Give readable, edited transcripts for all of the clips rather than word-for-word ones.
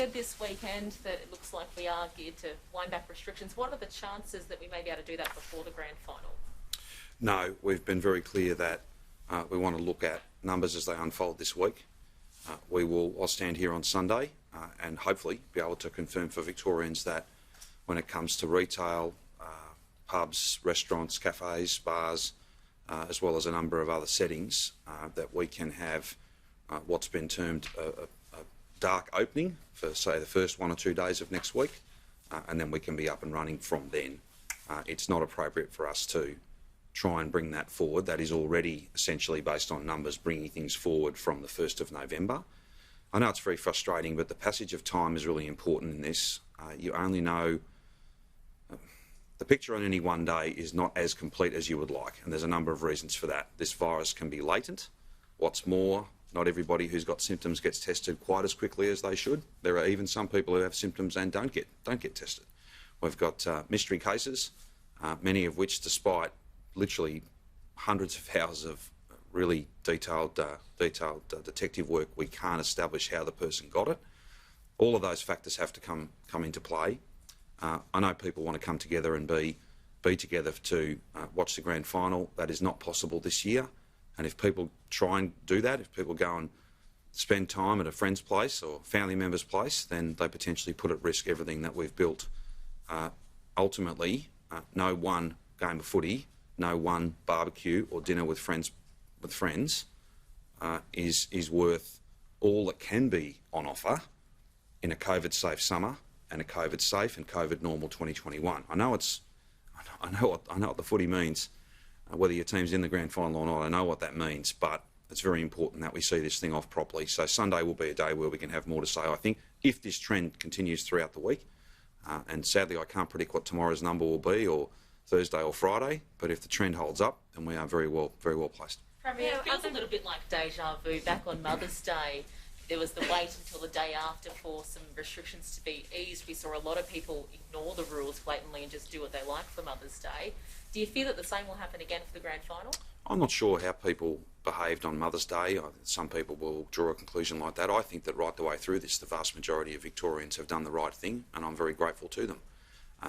said this weekend that it looks like we are geared to wind back restrictions. What are the chances that we may be able to do that before the grand final? No, we've been very clear that we want to look at numbers as they unfold this week. I'll stand here on Sunday and hopefully be able to confirm for Victorians that when it comes to retail, pubs, restaurants, cafes, bars, as well as a number of other settings, that we can have what's been termed a dark opening for, say, the first 1 or 2 days of next week, and then we can be up and running from then. It's not appropriate for us to try and bring that forward. That is already essentially based on numbers bringing things forward from the 1st of November. I know it's very frustrating, but the passage of time is really important in this. You only know the picture on any one day is not as complete as you would like, and there's a number of reasons for that. This virus can be latent. What's more, not everybody who's got symptoms gets tested quite as quickly as they should. There are even some people who have symptoms and don't get tested. We've got mystery cases, many of which, despite literally hundreds of hours of really detailed detective work, we can't establish how the person got it. All of those factors have to come into play. I know people want to come together and be together to watch the grand final. That is not possible this year. And if people try and do that, if people go and spend time at a friend's place or family member's place, then they potentially put at risk everything that we've built. Ultimately, no one game of footy, no one barbecue or dinner with friends is worth all that can be on offer in a COVID-safe summer and a COVID-safe and COVID-normal 2021. I know what the footy means. Whether your team's in the grand final or not, I know what that means, but it's very important that we see this thing off properly. So Sunday will be a day where we can have more to say, I think, if this trend continues throughout the week. And sadly, I can't predict what tomorrow's number will be, or Thursday or Friday, but if the trend holds up, then we are very well placed. Premier, it feels a little bit like deja vu. Back on Mother's Day, there was the wait until the day after for some restrictions to be eased. We saw a lot of people ignore the rules blatantly and just do what they like for Mother's Day. Do you fear that the same will happen again for the grand final? I'm not sure how people behaved on Mother's Day. Some people will draw a conclusion like that. I think that right the way through this, the vast majority of Victorians have done the right thing, and I'm very grateful to them.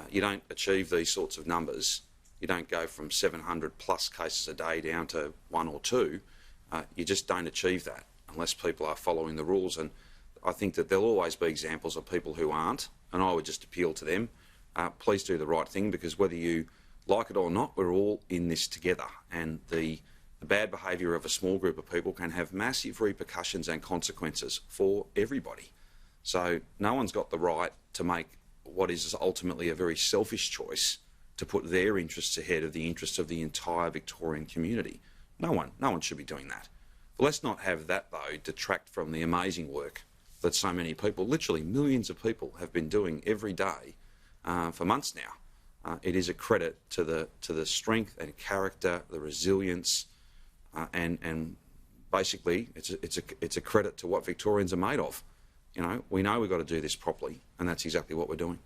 You don't achieve these sorts of numbers. You don't go from 700 plus cases a day down to 1 or 2. You just don't achieve that unless people are following the rules. And I think that there'll always be examples of people who aren't, and I would just appeal to them. Please do the right thing, because whether you like it or not, we're all in this together, and the bad behaviour of a small group of people can have massive repercussions and consequences for everybody. So no one's got the right to make what is ultimately a very selfish choice to put their interests ahead of the interests of the entire Victorian community. No one should be doing that. But let's not have that, though, detract from the amazing work that so many people, literally millions of people, have been doing every day for months now. It is a credit to the strength and character, the resilience, and basically it's a credit to what Victorians are made of. You know, we know we've got to do this properly, and that's exactly what we're doing.